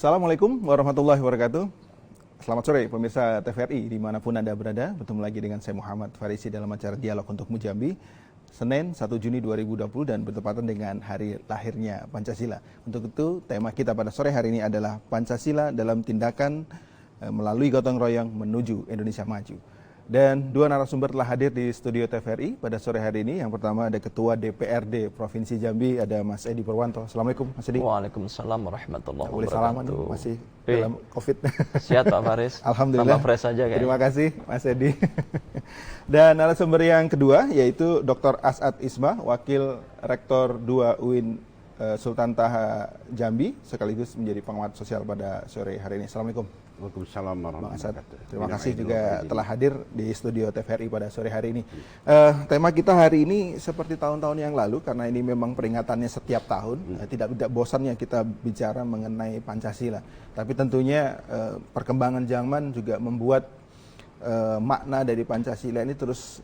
Assalamualaikum warahmatullahi wabarakatuh. Selamat sore pemirsa TVRI dimanapun Anda berada. Bertemu lagi dengan saya Muhammad Farisi dalam acara Dialog untuk Mujambi. Senin 1 Juni 2020 dan bertepatan dengan hari lahirnya Pancasila. Untuk itu tema kita pada sore hari ini adalah Pancasila dalam tindakan melalui gotong royong menuju Indonesia Maju. Dan dua narasumber telah hadir di studio TVRI pada sore hari ini. Yang pertama ada Ketua DPRD Provinsi Jambi, ada Mas Edi Purwanto. Assalamualaikum Mas Edi. Waalaikumsalam warahmatullahi wabarakatuh. Boleh salaman masih dalam COVID. Siap Pak Faris. Alhamdulillah. Tambah fresh aja kayaknya. Terima kasih Mas Edi. Dan narasumber yang kedua yaitu Dr. As'ad Isma, Wakil Rektor 2 UIN Sultan Taha Jambi, sekaligus menjadi pengamat sosial pada sore hari ini. Assalamualaikum. Waalaikumsalam warahmatullahi wabarakatuh. Terima kasih juga telah hadir di studio TVRI pada sore hari ini. Tema kita hari ini seperti tahun-tahun yang lalu, karena ini memang peringatannya setiap tahun. Tidak bosannya kita bicara mengenai Pancasila. Tapi tentunya perkembangan zaman juga membuat makna dari Pancasila ini terus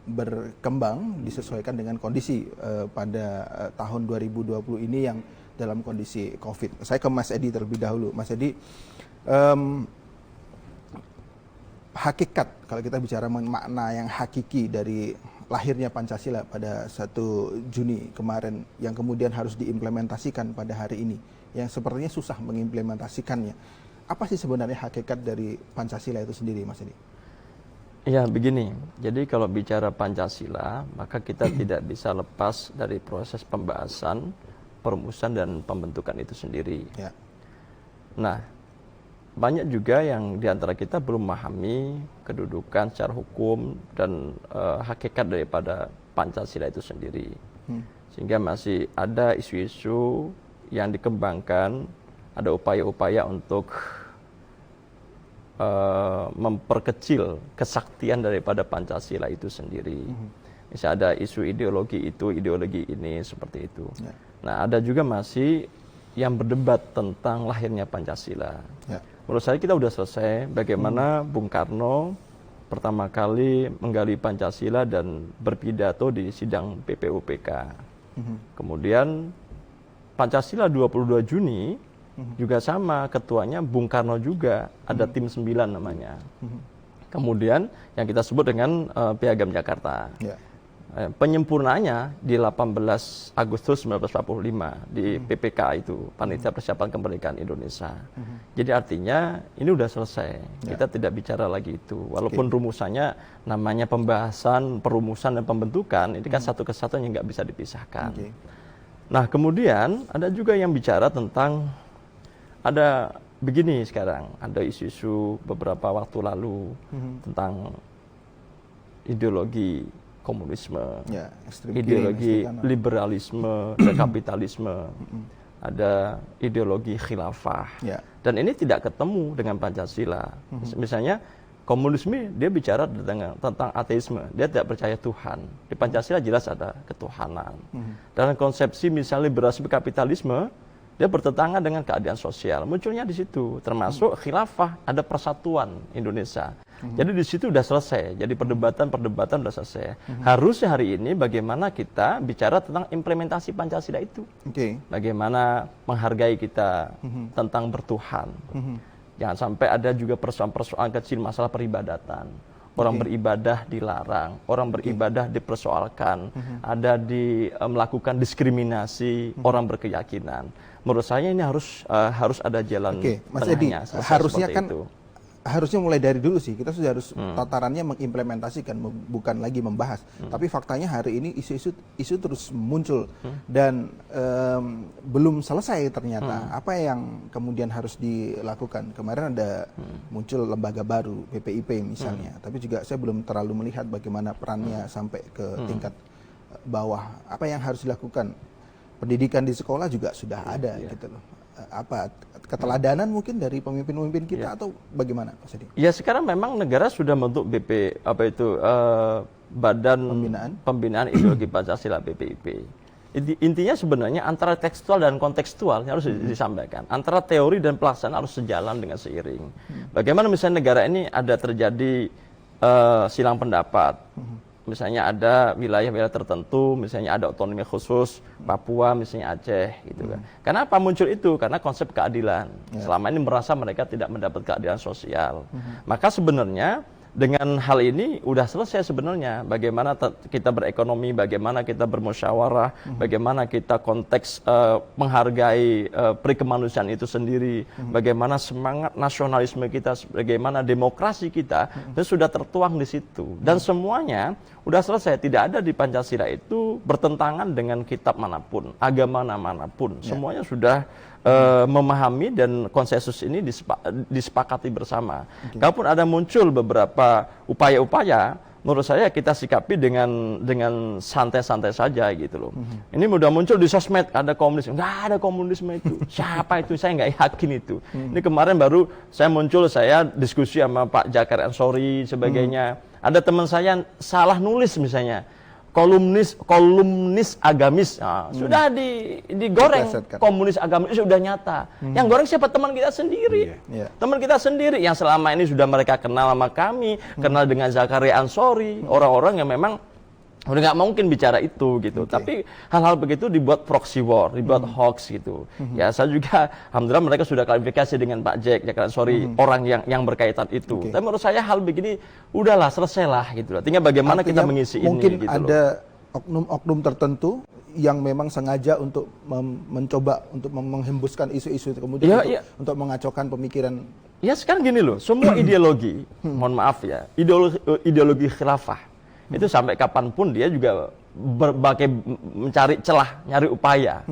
berkembang, disesuaikan dengan kondisi pada tahun 2020 ini yang dalam kondisi COVID. Saya ke Mas Edi terlebih dahulu. Mas Edi, hakikat, kalau kita bicara makna yang hakiki dari lahirnya Pancasila pada 1 Juni kemarin yang kemudian harus diimplementasikan pada hari ini, yang sepertinya susah mengimplementasikannya. Apa sih sebenarnya hakikat dari Pancasila itu sendiri, Mas Edi? Ya, begini. Jadi kalau bicara Pancasila, maka kita tidak bisa lepas dari proses pembahasan, perumusan dan pembentukan itu sendiri. Ya. Nah, banyak juga yang diantara kita belum memahami kedudukan secara hukum dan hakikat daripada Pancasila itu sendiri. Sehingga masih ada isu-isu yang dikembangkan, ada upaya-upaya untuk memperkecil kesaktian daripada Pancasila itu sendiri. Misalnya ada isu ideologi itu, ideologi ini, seperti itu. Ya. Nah, ada juga masih yang berdebat tentang lahirnya Pancasila. Ya. Menurut saya kita sudah selesai bagaimana Bung Karno pertama kali menggali Pancasila dan berpidato di sidang PPUPK. Kemudian Pancasila 22 Juni juga sama, ketuanya Bung Karno juga, ada tim 9 namanya. Kemudian yang kita sebut dengan Piagam Jakarta. Ya. Penyempurnaannya di 18 Agustus 1945 di PPK itu, Panitia Persiapan Kemerdekaan Indonesia. Jadi artinya ini udah selesai. Kita tidak bicara lagi itu. Walaupun rumusannya namanya pembahasan, perumusan dan pembentukan, ini kan satu kesatuan yang nggak bisa dipisahkan. Nah, kemudian ada juga yang bicara tentang, ada begini sekarang, ada isu-isu beberapa waktu lalu tentang ideologi komunisme, ideologi liberalisme dan kapitalisme, ada ideologi khilafah, dan ini tidak ketemu dengan Pancasila. Misalnya komunisme dia bicara tentang ateisme, dia tidak percaya Tuhan. Di Pancasila jelas ada ketuhanan. Dalam konsepsi misalnya liberalisme kapitalisme, dia bertentangan dengan keadilan sosial. Munculnya di situ, termasuk khilafah, ada persatuan Indonesia. Jadi di situ sudah selesai. Jadi perdebatan sudah selesai. Harusnya hari ini bagaimana kita bicara tentang implementasi Pancasila itu. Bagaimana menghargai kita tentang bertuhan. Jangan sampai ada juga persoalan-persoalan kecil masalah peribadatan. Orang beribadah dilarang, orang beribadah dipersoalkan, ada melakukan diskriminasi orang berkeyakinan. Menurut saya ini harus ada jalan Mas Edi, harusnya kan itu. Harusnya mulai dari dulu sih, kita sudah harus tatarannya mengimplementasikan, bukan lagi membahas. Tapi faktanya hari ini isu terus muncul dan belum selesai ternyata. Apa yang kemudian harus dilakukan? Kemarin ada muncul lembaga baru, BPIP misalnya. Tapi juga saya belum terlalu melihat bagaimana perannya sampai ke tingkat bawah. Apa yang harus dilakukan? Pendidikan di sekolah juga sudah ada gitu loh. Apa keteladanan mungkin dari pemimpin-pemimpin kita atau bagaimana, Pak Sedi? Ya, sekarang memang negara sudah membentuk Badan Pembinaan Ideologi Pancasila, BPIP. Intinya sebenarnya antara tekstual dan kontekstual harus disampaikan. Antara teori dan pelaksanaan harus sejalan dengan seiring. Bagaimana misalnya negara ini ada terjadi silang pendapat, misalnya ada wilayah-wilayah tertentu, misalnya ada otonomi khusus, Papua, misalnya Aceh, gitu kan. Kenapa muncul itu? Karena konsep keadilan. Selama ini merasa mereka tidak mendapat keadilan sosial. Maka sebenarnya dengan hal ini udah selesai sebenarnya. Bagaimana kita berekonomi, bagaimana kita bermusyawarah, bagaimana kita konteks menghargai perikemanusiaan itu sendiri, bagaimana semangat nasionalisme kita, bagaimana demokrasi kita, itu sudah tertuang di situ. Dan semuanya udah selesai. Tidak ada di Pancasila itu bertentangan dengan kitab manapun, agama manapun. Semuanya sudah memahami dan konsensus ini disepakati bersama. Kalaupun ada muncul beberapa upaya-upaya, menurut saya kita sikapi dengan santai-santai saja gitu loh. Ini mudah muncul di sosmed ada komunisme, nggak ada komunisme itu. Siapa itu? Saya nggak yakin itu. Ini kemarin baru saya diskusi sama Pak Jakar Ansori sebagainya. Ada teman saya salah nulis misalnya. kolumnis agamis, sudah digoreng. Komunis agamis sudah nyata. Yang goreng siapa? Teman kita sendiri. Teman kita sendiri yang selama ini sudah mereka kenal sama kami, kenal dengan Zakaria Ansori, orang-orang yang memang udah nggak mungkin bicara itu gitu. Tapi hal-hal begitu dibuat proxy war, dibuat hoax gitu. Ya saya juga alhamdulillah mereka sudah klarifikasi dengan Pak Jakar Ansori, orang yang berkaitan itu. Tapi menurut saya hal begini udahlah selesailah gitu. Tinggal bagaimana kita mengisi mungkin ini gitu. Mungkin ada oknum-oknum tertentu yang memang sengaja untuk mencoba untuk menghembuskan isu-isu kemudian untuk mengacaukan pemikiran. Ya sekarang gini loh, semua ideologi, mohon maaf ya, ideologi khilafah itu sampai kapanpun dia juga berbagai mencari celah, nyari upaya,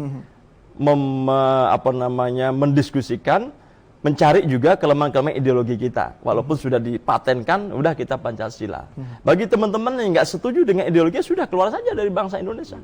mendiskusikan, mencari juga kelemahan-kelemahan ideologi kita. Walaupun sudah dipatenkan, udah kita Pancasila. Bagi teman-teman yang nggak setuju dengan ideologi, sudah keluar saja dari bangsa Indonesia.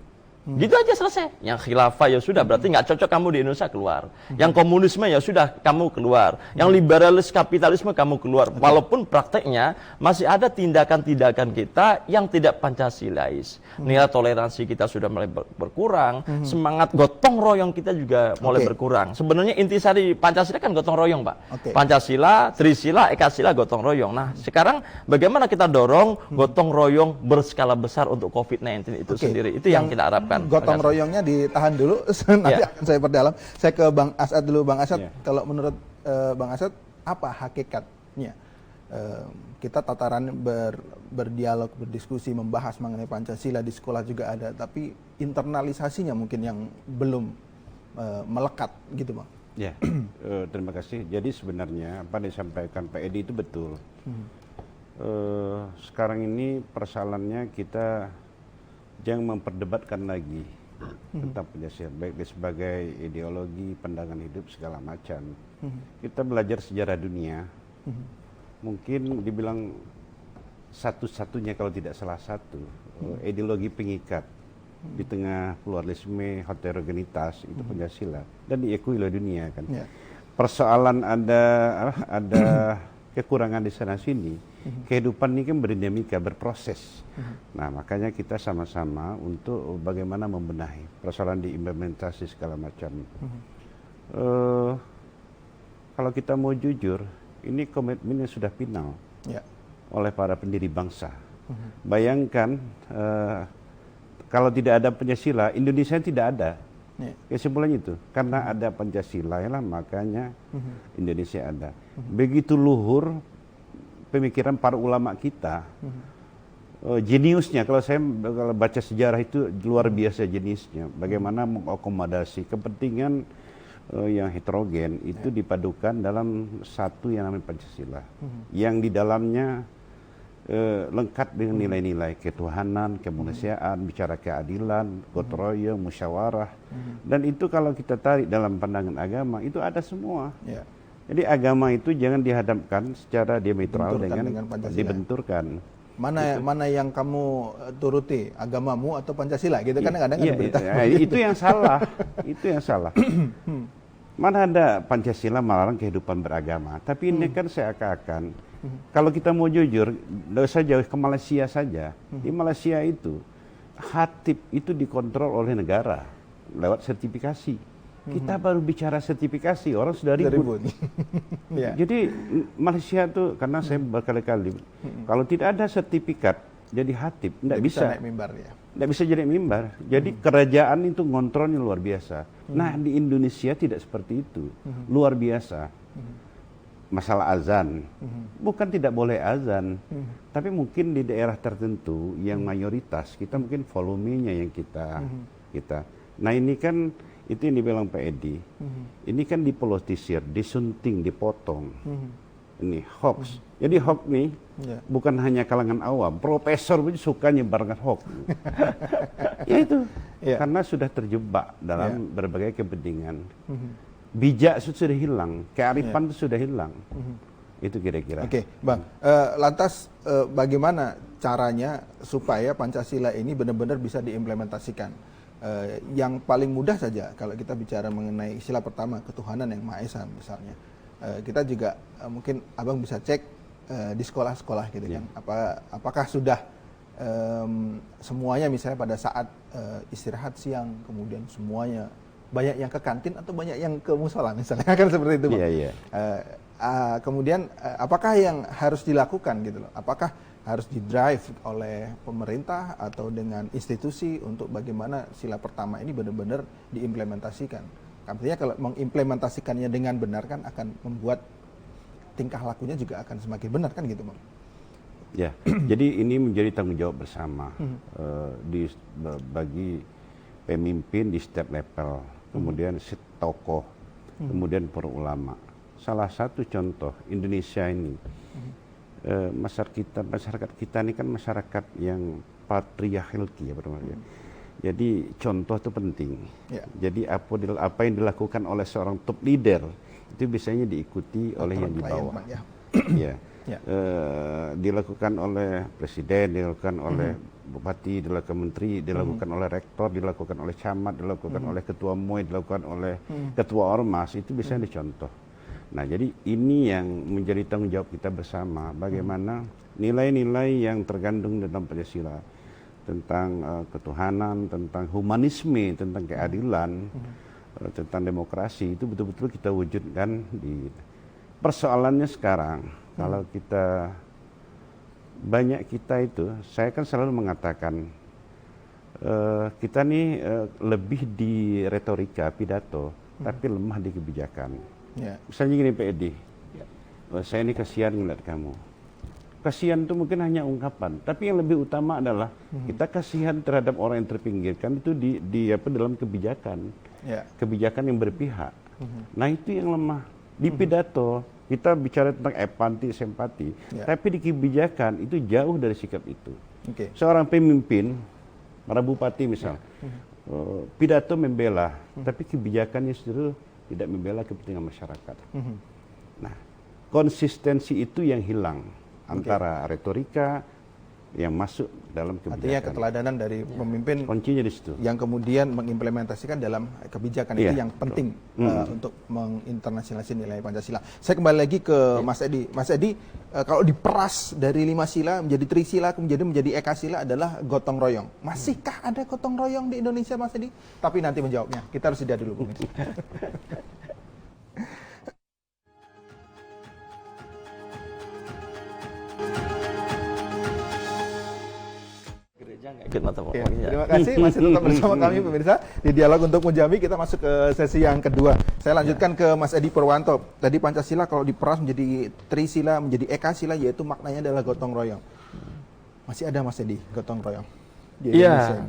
Gitu aja selesai. Yang khilafah ya sudah, berarti nggak cocok kamu di Indonesia, keluar. Yang komunisme ya sudah, kamu keluar. Yang liberalis kapitalisme kamu keluar. Walaupun prakteknya masih ada tindakan-tindakan kita yang tidak Pancasilais. Nilai toleransi kita sudah mulai berkurang. Semangat gotong royong kita juga mulai berkurang. Sebenarnya intisari Pancasila kan gotong royong, Pak. Pancasila, Trisila, Ekasila, gotong royong. Nah, sekarang bagaimana kita dorong gotong royong berskala besar untuk COVID-19 itu sendiri. Itu yang kita harapkan. Gotong royongnya ditahan dulu, nanti akan saya perdalam. Saya ke Bang Asad dulu. Bang Asad, kalau menurut Bang Asad, apa hakikatnya kita tataran berdialog, berdiskusi, membahas mengenai Pancasila di sekolah juga ada, tapi internalisasinya mungkin yang belum melekat gitu, Bang? Ya, terima kasih. Jadi sebenarnya apa yang disampaikan Pak Edi itu betul. Sekarang ini persoalannya kita jangan memperdebatkan lagi tentang Pancasila, baik sebagai ideologi, pandangan hidup, segala macam. Kita belajar sejarah dunia, mungkin dibilang satu-satunya kalau tidak salah satu, ideologi pengikat di tengah pluralisme, heterogenitas, itu Pancasila, dan diakui oleh dunia kan. Persoalan ada kekurangan di sana sini. Kehidupan ini kan berdinamika, berproses. Nah, makanya kita sama-sama untuk bagaimana membenahi persoalan di implementasi segala macam. Kalau kita mau jujur, ini komitmen yang sudah final oleh para pendiri bangsa. Bayangkan kalau tidak ada Pancasila, Indonesia tidak ada. Kesimpulannya itu, karena ada Pancasila lah makanya Indonesia ada. Begitu luhur pemikiran para ulama kita, jeniusnya, kalau baca sejarah itu luar biasa jeniusnya, bagaimana mengakomodasi kepentingan yang heterogen itu dipadukan dalam satu yang namanya Pancasila, yang di dalamnya lengkap dengan nilai-nilai ketuhanan, kemanusiaan, bicara keadilan, gotong royong, musyawarah, dan itu kalau kita tarik dalam pandangan agama itu ada semua. Jadi agama itu jangan dihadapkan secara diametral dengan dibenturkan. Mana yang kamu turuti, agamamu atau Pancasila gitu kan kadang-kadang berita. Itu yang salah. Itu yang salah. Mana ada Pancasila melarang kehidupan beragama, tapi ini kan seakan-akan kalau kita mau jujur, tidak usah jauh ke Malaysia saja. Di Malaysia itu khatib itu dikontrol oleh negara lewat sertifikasi. Kita baru bicara sertifikasi, orang sudah ribut. Jadi Malaysia tuh, karena saya berkali-kali, kalau tidak ada sertifikat jadi khatib, tidak bisa bisa naik mimbar ya. Tidak bisa jadi mimbar. Jadi kerajaan itu ngontrolnya luar biasa. Nah di Indonesia tidak seperti itu, luar biasa. Masalah azan, bukan tidak boleh azan, tapi mungkin di daerah tertentu yang mayoritas kita mungkin volumenya yang kita. Nah ini kan itu yang dibilang Pak Edi. Ini kan dipolitisir, disunting, dipotong. Ini hoax. Jadi hoax nih bukan hanya kalangan awam, profesor pun suka nyebarkan hoax. Ya itu, karena sudah terjebak dalam berbagai kepentingan. Bijak sudah hilang, kearifan itu sudah hilang. Itu kira-kira. Oke, Bang. Lantas bagaimana caranya supaya Pancasila ini benar-benar bisa diimplementasikan? Yang paling mudah saja kalau kita bicara mengenai sila pertama, ketuhanan yang Maha Esa misalnya. Kita juga mungkin Abang bisa cek di sekolah-sekolah gitu kan. Apakah sudah semuanya misalnya pada saat istirahat siang kemudian semuanya banyak yang ke kantin atau banyak yang ke musola misalnya kan seperti itu, Bang. Kemudian apakah yang harus dilakukan gitu loh? Apakah harus didrive oleh pemerintah atau dengan institusi untuk bagaimana sila pertama ini benar-benar diimplementasikan? Artinya kalau mengimplementasikannya dengan benar kan akan membuat tingkah lakunya juga akan semakin benar kan gitu, Bang? Ya, jadi ini menjadi tanggung jawab bersama bagi pemimpin di setiap level, kemudian tokoh, kemudian para ulama. Salah satu contoh Indonesia ini, masyarakat kita ini kan masyarakat yang patriarki ya, jadi contoh itu penting. Jadi apa yang dilakukan oleh seorang top leader itu biasanya diikuti oleh yang di bawah. Dilakukan oleh presiden, dilakukan oleh bupati, dilakukan menteri, dilakukan oleh rektor, dilakukan oleh camat, dilakukan oleh ketua MUI, dilakukan oleh ketua ormas, itu biasanya dicontoh. Nah, jadi ini yang menjadi tanggung jawab kita bersama, bagaimana nilai-nilai yang terkandung dalam Pancasila tentang ketuhanan, tentang humanisme, tentang keadilan, tentang demokrasi, itu betul-betul kita wujudkan di persoalannya sekarang. Kalau kita banyak kita itu, saya kan selalu mengatakan kita nih lebih di retorika, pidato, tapi lemah di kebijakan. Misalnya gini Pak Edi, saya ini kasihan ngeliat kamu. Kasihan itu mungkin hanya ungkapan, tapi yang lebih utama adalah kita kasihan terhadap orang yang terpinggirkan itu dalam kebijakan, kebijakan yang berpihak. Nah itu yang lemah di pidato. Kita bicara tentang empati, simpati, tapi di kebijakan itu jauh dari sikap itu. Seorang pemimpin, para bupati misal, pidato membela, tapi kebijakannya justru tidak membela kepentingan masyarakat. Nah, konsistensi itu yang hilang antara retorika yang masuk dalam kebijakan. Artinya keteladanan dari pemimpin kuncinya di situ. Yang kemudian mengimplementasikan dalam kebijakan itu yang penting untuk menginternasionalisasi nilai Pancasila. Saya kembali lagi ke Mas Edi. Mas Edi, kalau diperas dari 5 sila menjadi trisila, kemudian menjadi ekasila adalah gotong royong. Masihkah ada gotong royong di Indonesia, Mas Edi? Tapi nanti menjawabnya. Kita harus jeda dulu, Bung. Terima kasih masih tetap bersama kami pemirsa di Dialog untuk Mujami. Kita masuk ke sesi yang kedua. Saya lanjutkan ke Mas Edi Purwanto. Tadi Pancasila kalau diperas menjadi trisila, menjadi ekasila, yaitu maknanya adalah gotong royong. Masih ada Mas Edi gotong royong di Indonesia?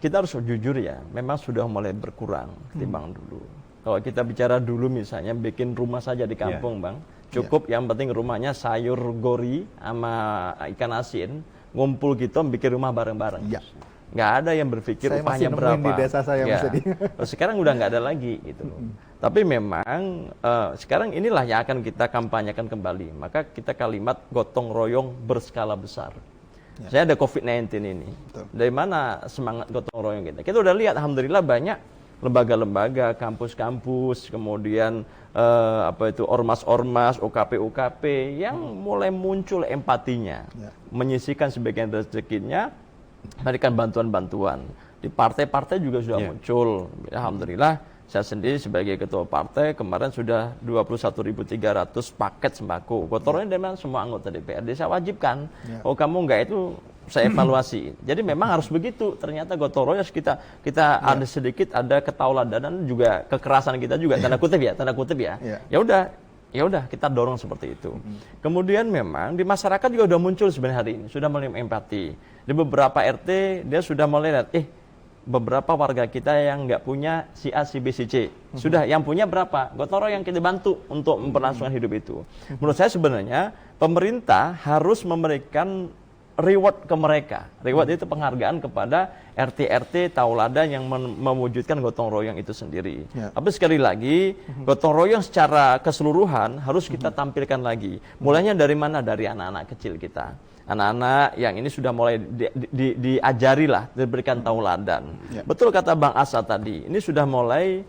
Kita harus jujur ya, memang sudah mulai berkurang ketimbang dulu. Kalau kita bicara dulu misalnya bikin rumah saja di kampung, Bang, cukup yang penting rumahnya sayur gori sama ikan asin, ngumpul gitu bikin rumah bareng-bareng. Nggak ada yang berpikir upahnya berapa. Di desa saya, Mas Edi. Sekarang udah nggak ada lagi gitu loh. Tapi memang sekarang inilah yang akan kita kampanyekan kembali. Maka kita kalimat gotong royong berskala besar. Saya ada COVID-19 ini. Dari mana semangat gotong royong kita? Kita udah lihat alhamdulillah banyak lembaga-lembaga, kampus-kampus, kemudian ormas-ormas, UKP-UKP yang mulai muncul empatinya, menyisihkan sebagian rezekinya, memberikan bantuan-bantuan. Di partai-partai juga sudah muncul. Alhamdulillah Saya sendiri sebagai ketua partai kemarin sudah 21.300 paket sembako. Gotong royong dengan semua anggota DPRD saya wajibkan. Oh kamu enggak itu saya evaluasi. Jadi memang harus begitu. Ternyata gotong royong kita ada sedikit ada ketauladanan juga kekerasan kita juga tanda kutip ya. Ya udah kita dorong seperti itu. Kemudian memang di masyarakat juga sudah muncul sebenarnya hari ini sudah mulai empati. Di beberapa RT dia sudah mulai lihat beberapa warga kita yang nggak punya si A, si B, si C. Sudah, yang punya berapa? Gotong royong yang kita bantu untuk memperlangsungkan hidup itu. Menurut saya sebenarnya pemerintah harus memberikan reward ke mereka. Reward itu penghargaan kepada RT-RT tauladan yang mewujudkan gotong royong itu sendiri. Tapi sekali lagi, gotong royong secara keseluruhan harus kita tampilkan lagi. Mulainya dari mana? Dari anak-anak kecil kita. Anak-anak yang ini sudah mulai diajari lah, diberikan tauladan. Betul kata Bang Asa tadi, ini sudah mulai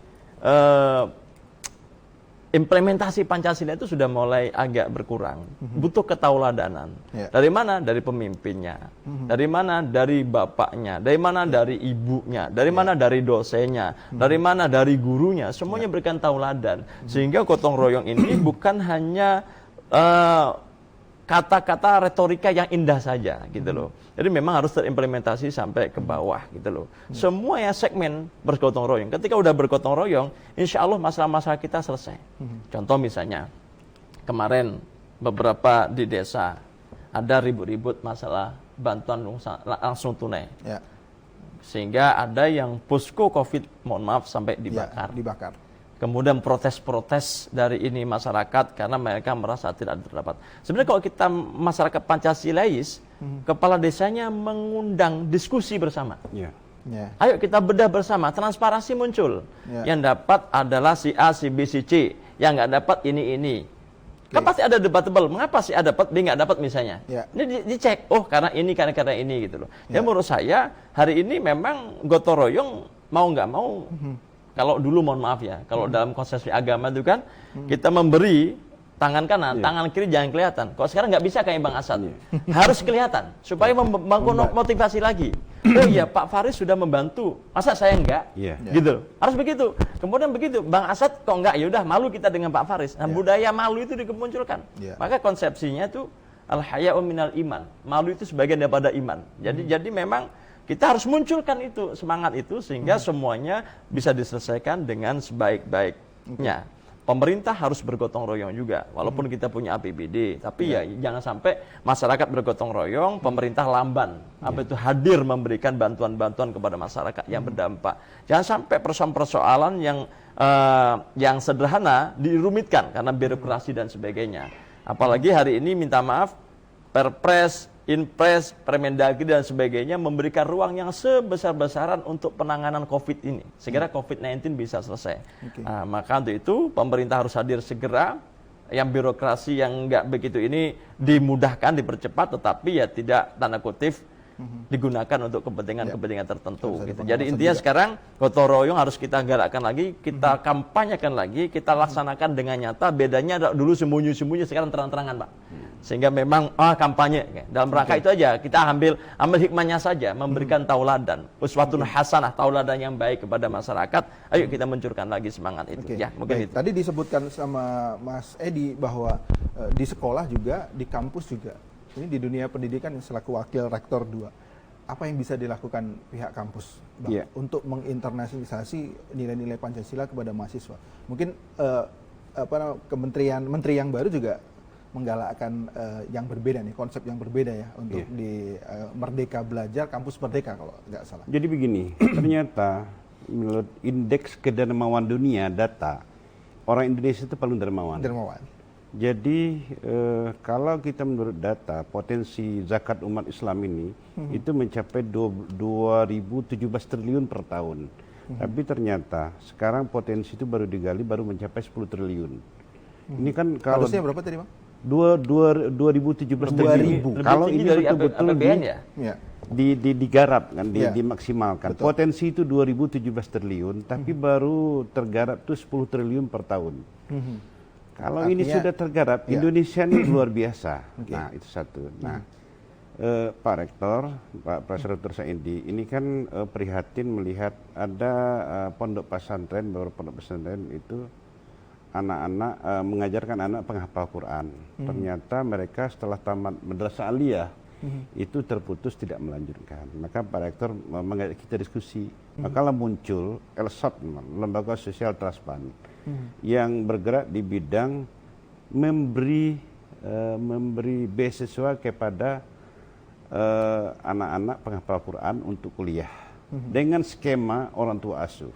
implementasi Pancasila itu sudah mulai agak berkurang. Butuh ketauladanan. Dari mana? Dari pemimpinnya. Dari mana? Dari bapaknya. Dari mana? Dari ibunya. Dari mana? Dari dosennya. Dari mana? Dari gurunya. Semuanya berikan tauladan. Sehingga gotong royong ini bukan hanya kata-kata retorika yang indah saja gitu loh. Jadi memang harus terimplementasi sampai ke bawah gitu loh. Semua ya segmen bergotong royong. Ketika udah bergotong royong, insya Allah masalah-masalah kita selesai. Contoh misalnya, kemarin beberapa di desa ada ribut-ribut masalah bantuan langsung tunai. Sehingga ada yang posko COVID, mohon maaf, sampai dibakar. Kemudian protes-protes dari ini masyarakat karena mereka merasa tidak terdapat. Sebenarnya kalau kita masyarakat Pancasilais, kepala desanya mengundang diskusi bersama. Ayo kita bedah bersama, transparansi muncul. Yang dapat adalah si A, si B, si C. Yang nggak dapat ini. Kan pasti ada debatable. Mengapa si A dapat, B nggak dapat misalnya? Ini dicek. Oh karena ini gitu loh. Ya menurut saya hari ini memang gotong royong mau nggak mau. Kalau dulu mohon maaf ya, kalau dalam konsepsi agama itu kan kita memberi tangan kanan, tangan kiri jangan kelihatan. Kalau sekarang nggak bisa kayak Bang Asad, harus kelihatan supaya membangun motivasi lagi. Oh iya Pak Faris sudah membantu, masa saya enggak? Gitu, harus begitu. Kemudian begitu, Bang Asad kok enggak? Ya udah malu kita dengan Pak Faris. Nah budaya malu itu dimunculkan. Maka konsepsinya itu al-haya'u minal iman. Malu itu sebagian daripada iman. Jadi memang kita harus munculkan itu, semangat itu, sehingga semuanya bisa diselesaikan dengan sebaik-baiknya. Pemerintah harus bergotong royong juga, walaupun kita punya APBD. Tapi ya jangan sampai masyarakat bergotong royong, pemerintah lamban. Apa itu hadir memberikan bantuan-bantuan kepada masyarakat yang berdampak. Jangan sampai persoalan-persoalan yang sederhana dirumitkan karena birokrasi dan sebagainya. Apalagi hari ini minta maaf, Perpres, Inpres, Permendagri dan sebagainya memberikan ruang yang sebesar-besaran untuk penanganan COVID ini. Segera COVID-19 bisa selesai. Maka untuk itu pemerintah harus hadir segera. Yang birokrasi yang nggak begitu ini dimudahkan, dipercepat, tetapi ya tidak tanda kutip digunakan untuk kepentingan-kepentingan tertentu. Gitu. Jadi intinya juga sekarang gotong royong harus kita galakkan lagi, kita kampanyekan lagi, kita laksanakan dengan nyata. Bedanya dulu sembunyi-sembunyi, sekarang terang-terangan, Pak. Sehingga memang kampanye dalam rangka itu aja, kita ambil hikmahnya saja, memberikan tauladan, uswatun hasanah, tauladan yang baik kepada masyarakat. Ayo kita munculkan lagi semangat itu. Ya, mungkin itu. Tadi disebutkan sama Mas Edi bahwa di sekolah juga, di kampus juga. Ini di dunia pendidikan selaku wakil rektor 2, apa yang bisa dilakukan pihak kampus untuk menginternalisasi nilai-nilai Pancasila kepada mahasiswa? Mungkin menteri yang baru juga menggalakkan yang berbeda nih, konsep yang berbeda ya untuk di Merdeka Belajar, kampus Merdeka kalau nggak salah. Jadi begini, ternyata menurut indeks kedermawan dunia data, orang Indonesia itu paling dermawan. Jadi kalau kita menurut data potensi zakat umat Islam ini itu mencapai 2017 triliun per tahun. Tapi ternyata sekarang potensi itu baru digali baru mencapai 10 triliun. Ini kan kalau harusnya berapa tadi, Bang? 2017 triliun. Kalau ini betul-betul digarap kan, dimaksimalkan. Potensi itu 2017 triliun, tapi baru tergarap itu 10 triliun per tahun. Kalau artinya, ini sudah tergarap, Indonesia ini luar biasa. Nah, itu satu. Nah, Pak Rektor, Pak Profesor Dr. Saidi, ini kan prihatin melihat ada pondok pesantren, beberapa pondok pesantren itu anak-anak mengajarkan anak penghafal Quran. Ternyata mereka setelah tamat madrasah aliyah itu terputus tidak melanjutkan. Maka Pak Rektor mengajak kita diskusi. Maka muncul LSAT, Lembaga Sosial Transparan, yang bergerak di bidang memberi beasiswa kepada anak-anak penghafal Quran untuk kuliah dengan skema orang tua asuh.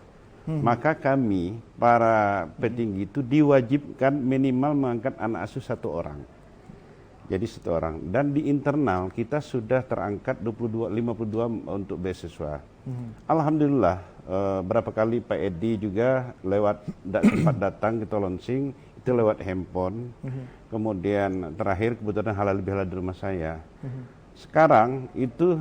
Maka kami para petinggi itu diwajibkan minimal mengangkat anak asuh 1 orang. Jadi 1 orang. Dan di internal kita sudah terangkat 52 untuk beasiswa. Alhamdulillah berapa kali Pak Edi juga sempat datang kita launching itu lewat handphone. Kemudian terakhir kebetulan halal bihalal di rumah saya. Sekarang itu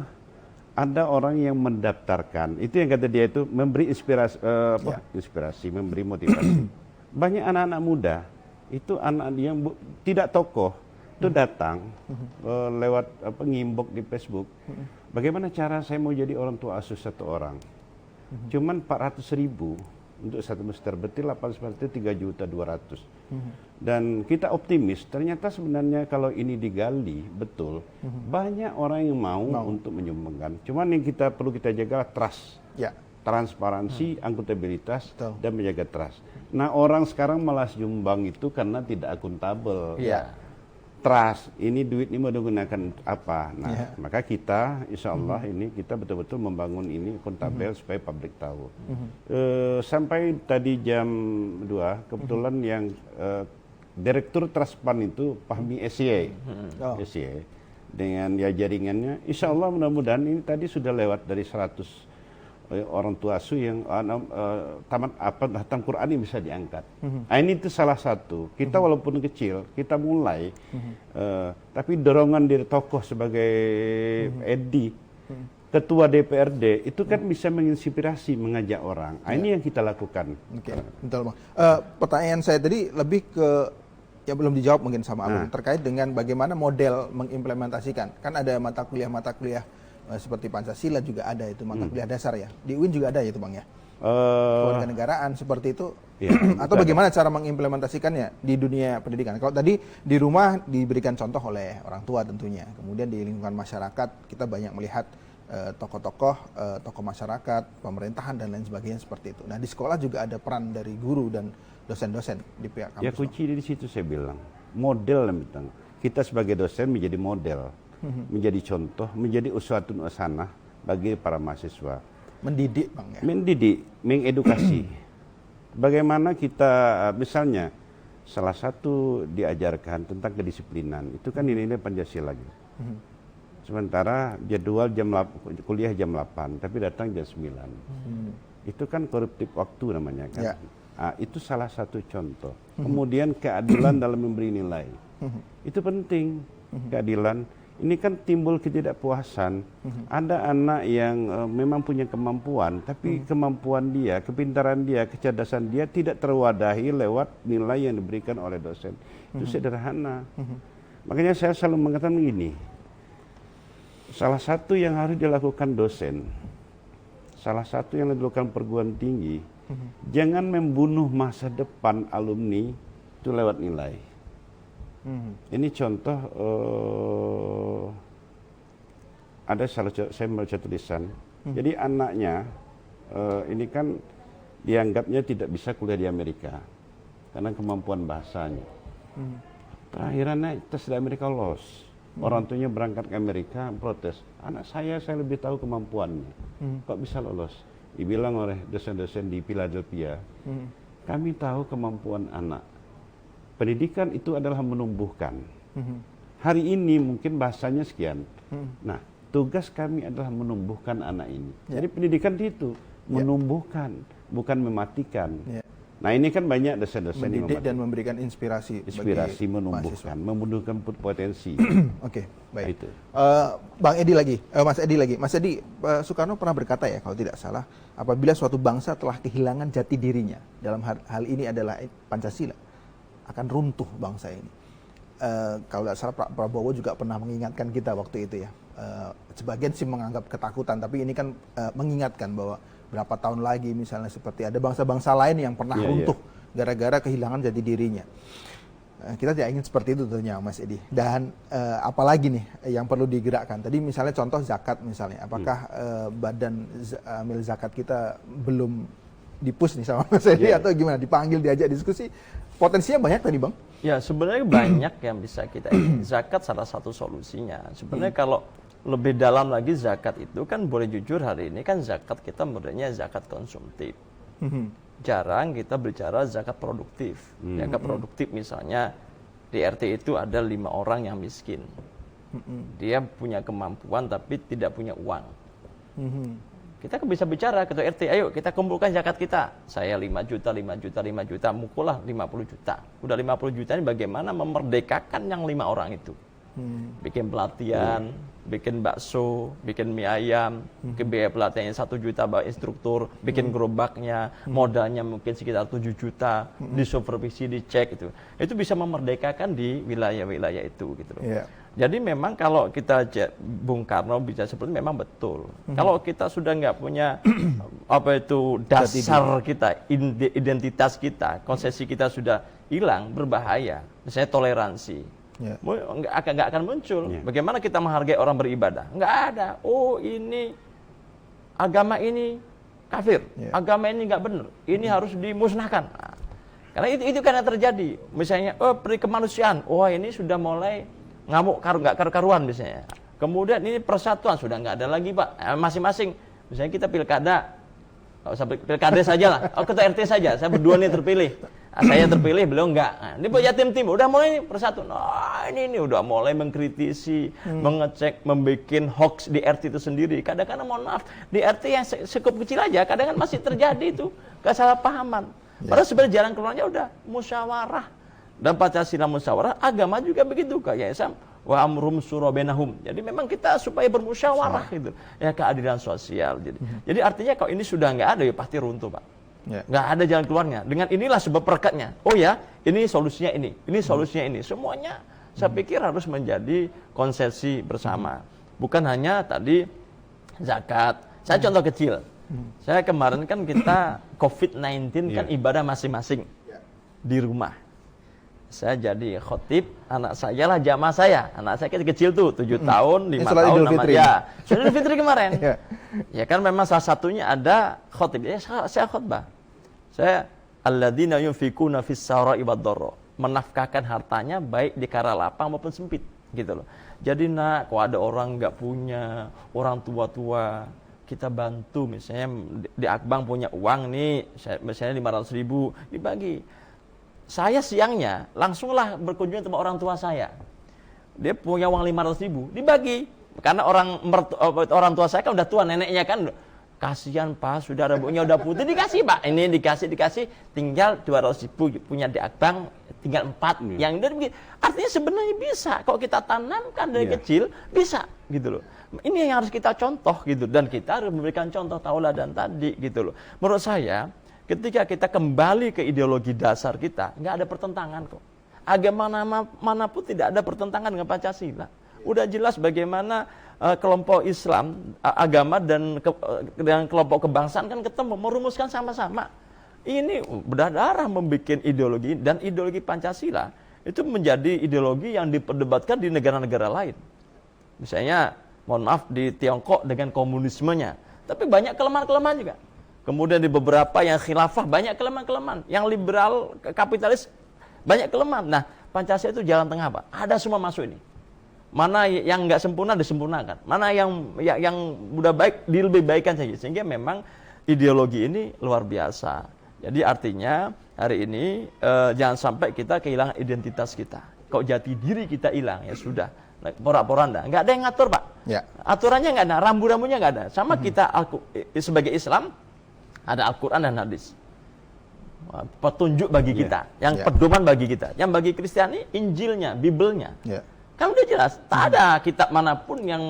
ada orang yang mendaftarkan. Itu yang kata dia itu memberi inspirasi, memberi motivasi. Banyak anak-anak muda itu anak yang tidak tokoh itu datang lewat ngimbok di Facebook. Bagaimana cara saya mau jadi orang tua asuh 1 orang? Cuman 400.000 untuk 1 semester, berarti 8 semester 3.200.000. Dan kita optimis, ternyata sebenarnya kalau ini digali betul, banyak orang yang mau untuk menyumbangkan. Cuman yang perlu kita jaga trust, transparansi, akuntabilitas, dan menjaga trust. Nah orang sekarang malah nyumbang itu karena tidak akuntabel. Trust, ini duit ini mau digunakan apa? Nah, maka kita, insya Allah ini kita betul-betul membangun ini akuntabel supaya publik tahu. Sampai tadi jam 2, kebetulan yang Direktur Traspan itu Fahmi SY, dengan jaringannya, insya Allah mudah-mudahan ini tadi sudah lewat dari 100 orang tua asuh yang tamat hatam Quran ini bisa diangkat. Nah, ini itu salah satu. Kita walaupun kecil, kita mulai, tapi dorongan dari tokoh sebagai Edi, Ketua DPRD, itu kan bisa menginspirasi, mengajak orang. Nah, ini yang kita lakukan. Betul, Bang. Pertanyaan saya tadi lebih ke, ya belum dijawab mungkin sama Abang, terkait dengan bagaimana model mengimplementasikan. Kan ada mata kuliah seperti Pancasila juga ada itu mata kuliah dasar ya. Di UIN juga ada ya itu Bang ya. Kewarganegaraan seperti itu. Atau bagaimana cara mengimplementasikannya di dunia pendidikan? Kalau tadi di rumah diberikan contoh oleh orang tua tentunya. Kemudian di lingkungan masyarakat kita banyak melihat tokoh masyarakat, pemerintahan dan lain sebagainya seperti itu. Nah, di sekolah juga ada peran dari guru dan dosen-dosen di pihak kampus. Ya kunci di situ saya bilang. Model kita sebagai dosen menjadi model. Menjadi contoh, menjadi uswatun hasanah bagi para mahasiswa. Mendidik Bang ya? Mendidik, mengedukasi. Bagaimana kita, misalnya, salah satu diajarkan tentang kedisiplinan, itu kan nilai Pancasila. Sementara jadwal kuliah jam 8, tapi datang jam 9. Itu kan koruptif waktu namanya kan. Nah, itu salah satu contoh. Kemudian keadilan dalam memberi nilai. Itu penting, keadilan. Ini kan timbul ketidakpuasan. Ada anak yang memang punya kemampuan, tapi kemampuan dia, kepintaran dia, kecerdasan dia tidak terwadahi lewat nilai yang diberikan oleh dosen. Itu sederhana. Makanya saya selalu mengatakan begini, salah satu yang harus dilakukan dosen, salah satu yang dilakukan perguruan tinggi, jangan membunuh masa depan alumni itu lewat nilai. Ini contoh, ada saya membaca tulisan. Jadi anaknya ini kan dianggapnya tidak bisa kuliah di Amerika karena kemampuan bahasanya. Terakhirannya tes di Amerika lolos. Orang tuanya berangkat ke Amerika protes. Anak saya lebih tahu kemampuannya. Kok bisa lolos? Dibilang oleh dosen-dosen di Philadelphia, kami tahu kemampuan anak. Pendidikan itu adalah menumbuhkan. Hari ini mungkin bahasanya sekian. Nah, tugas kami adalah menumbuhkan anak ini. Jadi pendidikan itu menumbuhkan, bukan mematikan. Nah, ini kan banyak dosen-dosen yang mendidik dan memberikan inspirasi menumbuhkan, membunuhkan potensi. Oke, baik. Itu. Bang Edi lagi, Mas Edi lagi. Mas Edi, Soekarno pernah berkata ya, kalau tidak salah, apabila suatu bangsa telah kehilangan jati dirinya, dalam hal ini adalah Pancasila, akan runtuh bangsa ini. kalau tidak salah Pak Prabowo juga pernah mengingatkan kita waktu itu ya. Sebagian sih menganggap ketakutan, tapi ini kan mengingatkan bahwa berapa tahun lagi misalnya seperti ada bangsa-bangsa lain yang pernah runtuh gara-gara kehilangan jati dirinya. Kita tidak ingin seperti itu tentunya Mas Edi. Dan apalagi nih yang perlu digerakkan. Tadi misalnya contoh zakat misalnya. Apakah badan amil zakat kita belum dipus nih sama Mas Edi atau gimana? Dipanggil, diajak diskusi. Potensinya banyak tadi Bang? Ya sebenarnya banyak yang bisa kita zakat salah satu solusinya. Sebenarnya kalau lebih dalam lagi zakat itu kan boleh jujur hari ini kan zakat kita modelnya zakat konsumtif. Jarang kita bicara zakat produktif. Zakat produktif misalnya di RT itu ada 5 orang yang miskin. Dia punya kemampuan tapi tidak punya uang. Kita bisa bicara ketua RT, ayo kita kumpulkan zakat kita. Saya 5 juta, mukullah 50 juta. Udah 50 juta ini bagaimana memerdekakan yang 5 orang itu. Bikin pelatihan, bikin bakso, bikin mie ayam, bikin biaya pelatihannya 1 juta bawa instruktur, bikin gerobaknya, modalnya mungkin sekitar 7 juta, disupervisi, dicek itu. Itu bisa memerdekakan di wilayah-wilayah itu gitu loh. Jadi memang kalau kita Bung Karno bisa seperti memang betul. Kalau kita sudah nggak punya apa itu dasar kita, identitas kita, konsesi kita sudah hilang, berbahaya. Misalnya toleransi, nggak akan muncul. Bagaimana kita menghargai orang beribadah? Nggak ada. Oh ini agama ini kafir, agama ini nggak benar, ini harus dimusnahkan. Nah, karena itu kan yang terjadi. Misalnya, peri kemanusiaan, wah ini sudah mulai ngamuk nggak karu-karuan misalnya. Kemudian ini persatuan sudah nggak ada lagi Pak. Masing-masing, misalnya kita pilkada, nggak usah pilkada saja lah. Ketua RT saja, saya berdua nih terpilih. Saya terpilih, beliau enggak. Nah, ini buat yatim tim, udah mulai persatuan. Ini udah mulai mengkritisi, mengecek, membuat hoax di RT itu sendiri. Kadang-kadang mohon maaf, di RT yang sekup kecil aja, kadang-kadang masih terjadi itu kesalahpahaman. Padahal sebenarnya jalan keluarnya udah musyawarah. Dan Pancasila musyawarah, agama juga begitu kayak Islam wa amrum syura bainahum. Jadi memang kita supaya bermusyawarah gitu. Ya keadilan sosial. Jadi artinya kalau ini sudah nggak ada ya pasti runtuh, Pak. Nggak ada jalan keluarnya. Dengan inilah sebab perekatnya. Oh ya, ini solusinya ini solusinya ini. Semuanya saya pikir harus menjadi konsepsi bersama. Bukan hanya tadi zakat. Saya contoh kecil. Saya kemarin kan kita COVID-19 kan ibadah masing-masing di rumah. Saya jadi khotib, anak saya lah jamaah saya. Anak saya kecil tuh, 7 tahun, 5 tahun namanya. Sudah Idul Fitri kemarin. Ya kan memang salah satunya ada khotib. Ya, saya khotbah. Saya alladzina yunfikuna fis sarai wad dharra. Menafkahkan hartanya baik di kala lapang maupun sempit, gitu loh. Jadi nak, kalau ada orang nggak punya, orang tua-tua, kita bantu. Misalnya di Akbang punya uang nih, misalnya 500.000 dibagi. Saya siangnya langsunglah berkunjung sama orang tua saya. Dia punya uang 500.000, dibagi. Karena orang tua saya kan udah tua, neneknya kan kasihan Pak, sudah rambutnya udah putih, dikasih Pak. Ini dikasih, tinggal 200.000 punya di Akbang, tinggal 4 yang udah begitu. Artinya sebenarnya bisa, kalau kita tanamkan dari kecil bisa gitu loh. Ini yang harus kita contoh gitu, dan kita harus memberikan contoh tauladan tadi gitu loh. Menurut saya ketika kita kembali ke ideologi dasar kita, nggak ada pertentangan kok. Agama manapun tidak ada pertentangan dengan Pancasila. Udah jelas bagaimana kelompok Islam, agama dan kelompok kebangsaan kan ketemu, merumuskan sama-sama. Ini berdarah membuat ideologi, dan ideologi Pancasila itu menjadi ideologi yang diperdebatkan di negara-negara lain. Misalnya, mohon maaf, di Tiongkok dengan komunismenya. Tapi banyak kelemahan-kelemahan juga. Kemudian di beberapa yang khilafah banyak kelemahan-kelemahan. Yang liberal, kapitalis banyak kelemahan. Nah, Pancasila itu jalan tengah, Pak. Ada semua masuk ini. Mana yang nggak sempurna disempurnakan. Mana yang udah baik dilebih baikkan saja. Sehingga memang ideologi ini luar biasa. Jadi artinya hari ini jangan sampai kita kehilangan identitas kita. Kalau jati diri kita hilang, ya sudah. Porak-poranda. Nggak ada yang ngatur, Pak. Aturannya nggak ada. Rambu-rambunya nggak ada. Sama kita sebagai Islam, ada Al-Quran dan hadis. Petunjuk bagi kita. Yang pedoman bagi kita. Yang bagi Kristiani, Injilnya, Bibelnya. Kan udah jelas. Tak ada kitab manapun yang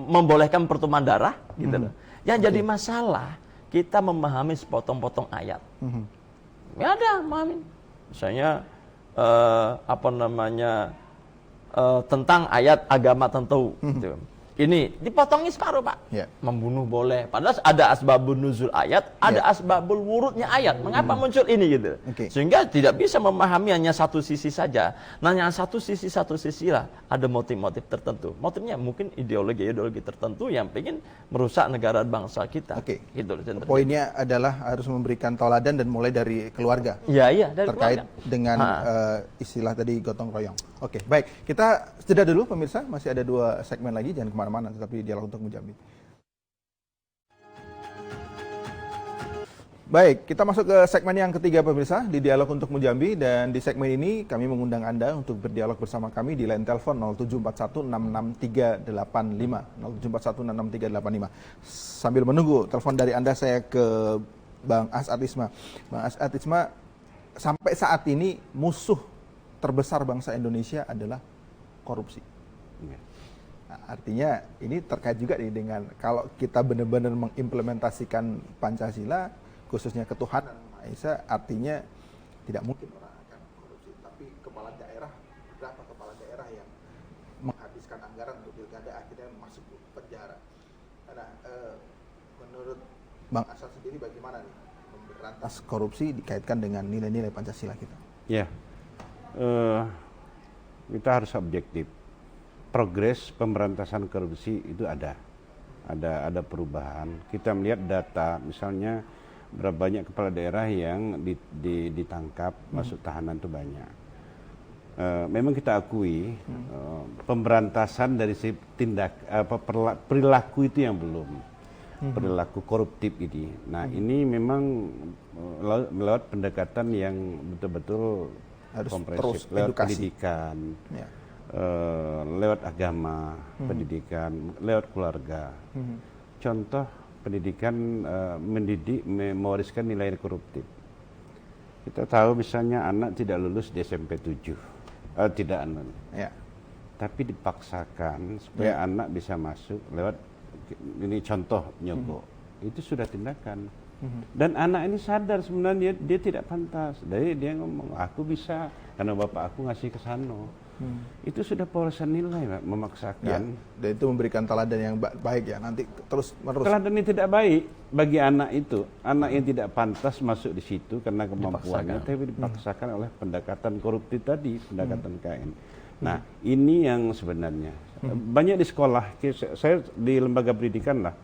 membolehkan pertumpahan darah. Gitu loh. Yang jadi masalah, kita memahami sepotong-potong ayat. Ya ada, memahami. Misalnya, tentang ayat agama tertentu. Gitu. Ini dipotongin separuh, Pak. Membunuh boleh. Padahal ada asbabun nuzul ayat, ada asbabul wurudnya ayat. Mengapa muncul ini gitu? Sehingga tidak bisa memahami hanya satu sisi saja. Nah, yang satu sisi lah ada motif-motif tertentu. Motifnya mungkin ideologi tertentu yang ingin merusak negara bangsa kita. Gitu. Poinnya adalah harus memberikan tauladan dan mulai dari keluarga. Iya, dari terkait keluarga. Dengan istilah tadi gotong royong. Baik. Kita jeda dulu pemirsa, masih ada 2 segmen lagi, jangan kemana-mana, tetapi Dialog Untuk Mujambi. Baik, kita masuk ke segmen yang ketiga pemirsa di Dialog Untuk Mujambi, dan di segmen ini kami mengundang Anda untuk berdialog bersama kami di line telepon 0741666385 0741666385. Sambil menunggu telepon dari Anda, saya ke Bang As'ad Isma. Bang As'ad Isma, sampai saat ini musuh terbesar bangsa Indonesia adalah korupsi. Nah, artinya ini terkait juga nih dengan kalau kita benar-benar mengimplementasikan Pancasila, khususnya ketuhanan Maha Esa, artinya tidak mungkin orang akan korupsi. Tapi kepala daerah, beberapa kepala daerah yang menghabiskan anggaran untuk pilkada akhirnya masuk penjara. Nah, menurut Bang Asad sendiri bagaimana nih memberantas korupsi dikaitkan dengan nilai-nilai Pancasila kita? Ya, kita harus objektif. Progres pemberantasan korupsi itu ada perubahan. Kita melihat data, misalnya berapa banyak kepala daerah yang ditangkap masuk tahanan itu banyak. Memang kita akui pemberantasan dari si perilaku itu yang belum, perilaku koruptif ini. Nah, ini memang lewat pendekatan yang betul-betul harus komprehensif, terus lewat edukasi. pendidikan, lewat agama, pendidikan, lewat keluarga. Contoh pendidikan mendidik mewariskan nilai koruptif. Kita tahu misalnya anak tidak lulus di SMP 7, tidak tapi dipaksakan supaya anak bisa masuk lewat ini contoh nyogok. Itu sudah tindakan. Dan anak ini sadar sebenarnya dia tidak pantas. Jadi dia ngomong, aku bisa karena bapak aku ngasih ke sana. Itu sudah porosan nilai, Pak, memaksakan. Dan itu memberikan teladan yang baik ya, nanti terus menerus. Teladan yang tidak baik bagi anak itu, anak yang tidak pantas masuk di situ karena kemampuannya, tapi dipaksakan oleh pendekatan koruptif tadi, pendekatan KN. Nah, ini yang sebenarnya banyak di sekolah. Saya di lembaga pendidikan lah.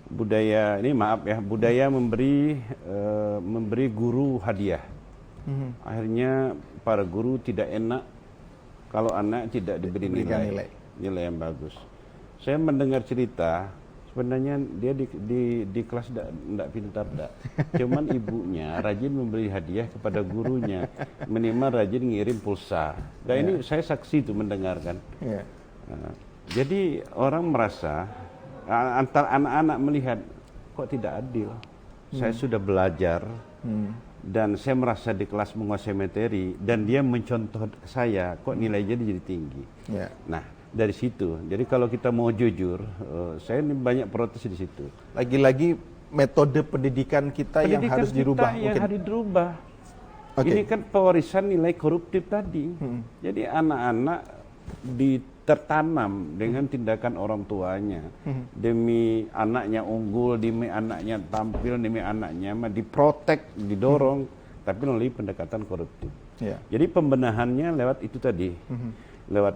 Budaya ini budaya memberi guru hadiah. Akhirnya para guru tidak enak kalau anak tidak diberi nilai yang bagus. Saya mendengar cerita, sebenarnya dia di kelas tidak pintar, cuman ibunya rajin memberi hadiah kepada gurunya, minimal rajin ngirim pulsa. Dan ini saya saksi itu mendengarkan. Jadi orang merasa antar anak-anak melihat kok tidak adil. Saya sudah belajar dan saya merasa di kelas menguasai materi dan dia mencontoh saya kok nilainya jadi tinggi. Nah, dari situ. Jadi kalau kita mau jujur, saya ini banyak protes di situ. Lagi-lagi metode pendidikan kita yang harus dirubah. Yang harus dirubah. Ini kan pewarisan nilai koruptif tadi. Jadi anak-anak tertanam dengan tindakan orang tuanya demi anaknya unggul, demi anaknya tampil, demi anaknya diprotek, didorong, tapi melalui pendekatan koruptif. Jadi pembenahannya lewat itu tadi, lewat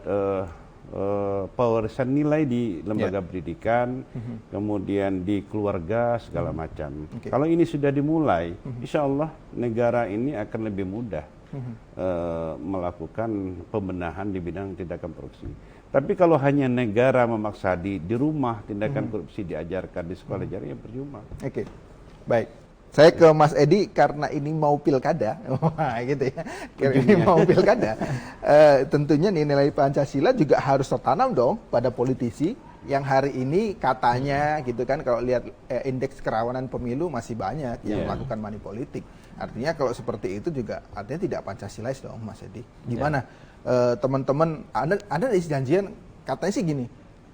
pewarisan nilai di lembaga pendidikan, kemudian di keluarga segala macam. Kalau ini sudah dimulai, insya Allah negara ini akan lebih mudah melakukan pembenahan di bidang tindakan korupsi. Tapi kalau hanya negara memaksa di rumah tindakan korupsi diajarkan di sekolah jarang, ya percuma. Baik. Saya ke Mas Edi karena ini mau pilkada, gitu ya. Karena ini mau pilkada, tentunya nilai Pancasila juga harus tertanam dong pada politisi yang hari ini katanya gitu kan, kalau lihat indeks kerawanan pemilu masih banyak yang melakukan money politik. Artinya kalau seperti itu juga artinya tidak Pancasilais dong, Mas Edi. Gimana teman-teman, Anda dari janjian katanya sih gini,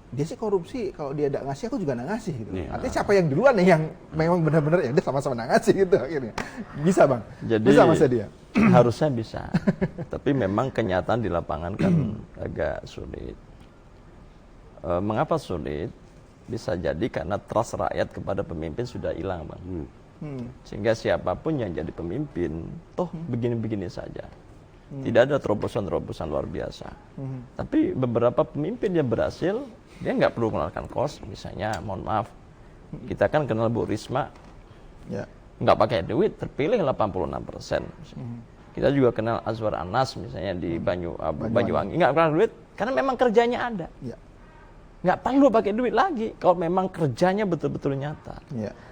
dia sih korupsi, kalau dia tidak ngasih aku juga nggak ngasih gitu. Artinya siapa yang duluan nih yang memang benar-benar ya dia sama-sama nggak ngasih gitu akhirnya. Bisa Bang? Jadi, bisa masa dia? Harusnya bisa. Tapi memang kenyataan di lapangan kan agak sulit. Mengapa sulit? Bisa jadi karena trust rakyat kepada pemimpin sudah hilang, Bang. Sehingga siapapun yang jadi pemimpin, toh begini-begini saja. Tidak ada terobosan-terobosan luar biasa. Tapi beberapa pemimpin yang berhasil, dia nggak perlu mengeluarkan kos. Misalnya, mohon maaf, kita kan kenal Bu Risma, nggak pakai duit, terpilih 86%. Kita juga kenal Azwar Anas, misalnya di Banyuwangi, nggak pakai duit, karena memang kerjanya ada. Nggak perlu pakai duit lagi kalau memang kerjanya betul-betul nyata.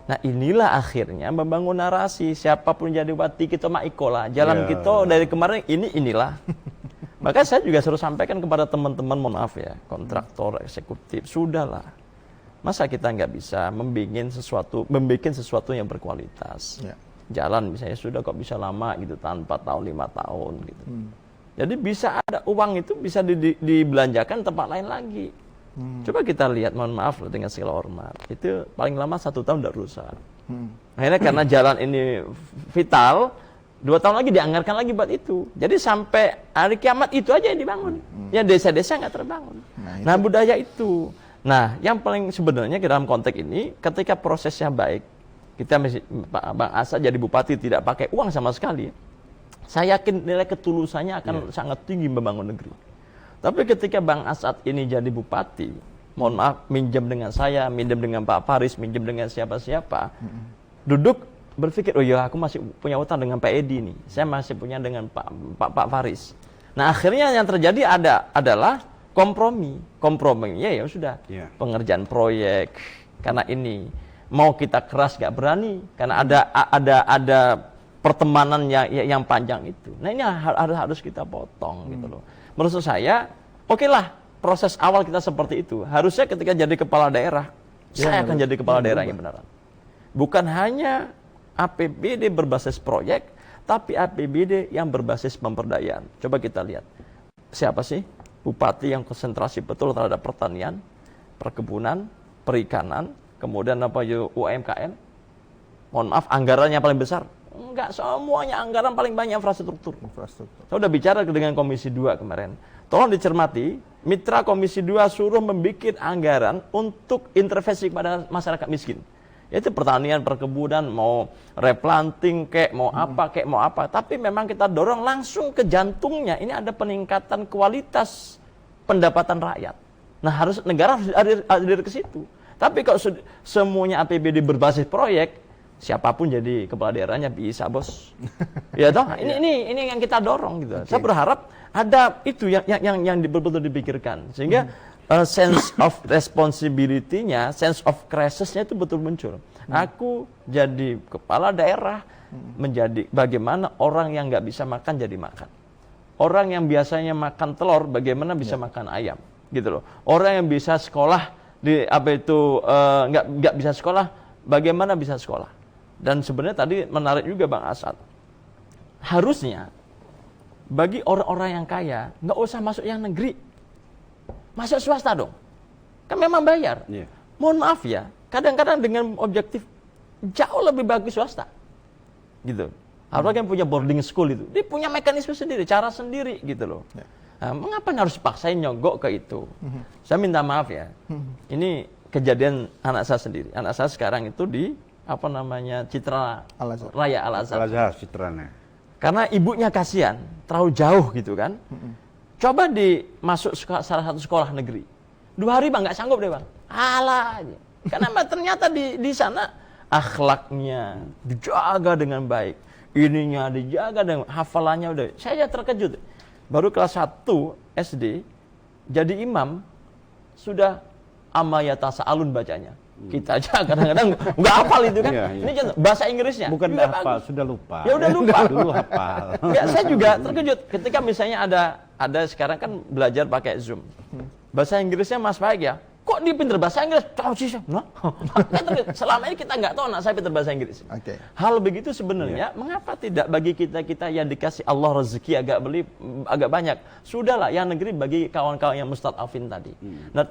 Nah inilah akhirnya membangun narasi, siapapun jadi bupati kita maikola, jalan kita dari kemarin inilah. Maka saya juga selalu sampaikan kepada teman-teman, mohon maaf ya, kontraktor, eksekutif, sudahlah. Masa kita nggak bisa membuat sesuatu yang berkualitas. Jalan misalnya sudah kok bisa lama gitu, tahan 4 tahun, 5 tahun gitu. Jadi bisa ada uang itu bisa dibelanjakan tempat lain lagi. Coba kita lihat, mohon maaf loh dengan segala hormat, itu paling lama 1 tahun udah rusak. Akhirnya karena jalan ini vital, 2 tahun lagi dianggarkan lagi buat itu. Jadi sampai hari kiamat itu aja yang dibangun. Ya desa-desa nggak terbangun. Nah budaya itu. Nah yang paling sebenarnya dalam konteks ini, ketika prosesnya baik, kita Bang Asad jadi bupati tidak pakai uang sama sekali, saya yakin nilai ketulusannya akan sangat tinggi membangun negeri. Tapi ketika Bang Asad ini jadi bupati, mohon maaf, minjem dengan saya, minjem dengan Pak Faris, minjem dengan siapa-siapa, duduk berpikir, oh ya aku masih punya utang dengan Pak Edi nih, saya masih punya dengan Pak Faris. Nah akhirnya yang terjadi adalah komprominya ya sudah, pengerjaan proyek, karena ini mau kita keras gak berani, karena ada pertemanan yang panjang itu. Nah ini harus kita potong gitu loh. Menurut saya, oke lah proses awal kita seperti itu. Harusnya ketika jadi kepala daerah, saya akan jadi kepala daerah yang beneran. Bukan hanya APBD berbasis proyek, tapi APBD yang berbasis pemberdayaan. Coba kita lihat, siapa sih bupati yang konsentrasi betul terhadap pertanian, perkebunan, perikanan, kemudian UMKM? Mohon maaf, anggarannya paling besar. Enggak, semuanya anggaran paling banyak infrastruktur. Saya udah bicara dengan Komisi 2 kemarin. Tolong dicermati, mitra Komisi 2 suruh membuat anggaran untuk intervensi kepada masyarakat miskin. Yaitu pertanian, perkebunan, mau replanting, mau apa. Tapi memang kita dorong langsung ke jantungnya. Ini ada peningkatan kualitas pendapatan rakyat. Nah harus negara harus hadir ke situ. Tapi kalau semuanya APBD berbasis proyek, siapapun jadi kepala daerahnya bisa, bos. Ya toh, ini yang kita dorong gitu. Saya berharap ada itu yang betul-betul dipikirkan sehingga sense of responsibility-nya, sense of crisis-nya itu betul muncul. Aku jadi kepala daerah menjadi bagaimana orang yang nggak bisa makan jadi makan. Orang yang biasanya makan telur bagaimana bisa makan ayam, gitu loh. Orang yang bisa sekolah nggak bisa sekolah bagaimana bisa sekolah. Dan sebenarnya tadi menarik juga Bang Asad. Harusnya bagi orang-orang yang kaya nggak usah masuk yang negeri, masuk swasta dong. Kan memang bayar. Mohon maaf ya, kadang-kadang dengan objektif jauh lebih bagus swasta, gitu. Apalagi yang punya boarding school itu, dia punya mekanisme sendiri, cara sendiri, gitu loh. Nah, mengapa harus paksain nyogok ke itu? Saya minta maaf ya. Ini kejadian anak saya sendiri. Anak saya sekarang itu di Citra Raya Al-Azhar Citranya. Karena ibunya kasihan, terlalu jauh gitu kan. Coba dimasuk salah satu sekolah negeri. 2 hari Bang nggak sanggup deh Bang. Alah aja. Karena ternyata di sana akhlaknya dijaga dengan baik. Ininya dijaga dengan hafalannya udah. Saya terkejut. Baru kelas 1 SD jadi imam sudah amayata sa'alun bacanya. Kita aja kadang-kadang nggak hafal itu kan. Ini bahasa Inggrisnya. Bukan nggak hafal, sudah lupa. Ya udah lupa. Dulu hafal. Ya, saya juga terkejut ketika misalnya ada sekarang kan belajar pakai Zoom. Bahasa Inggrisnya Mas baik ya. kok dia pintar bahasa Inggris? Nah, selama ini kita nggak tahu anak saya pintar bahasa Inggris. Hal begitu sebenarnya, mengapa tidak bagi kita yang dikasih Allah rezeki agak banyak? Sudahlah, yang negeri bagi kawan-kawan yang mustadafin tadi. Nah,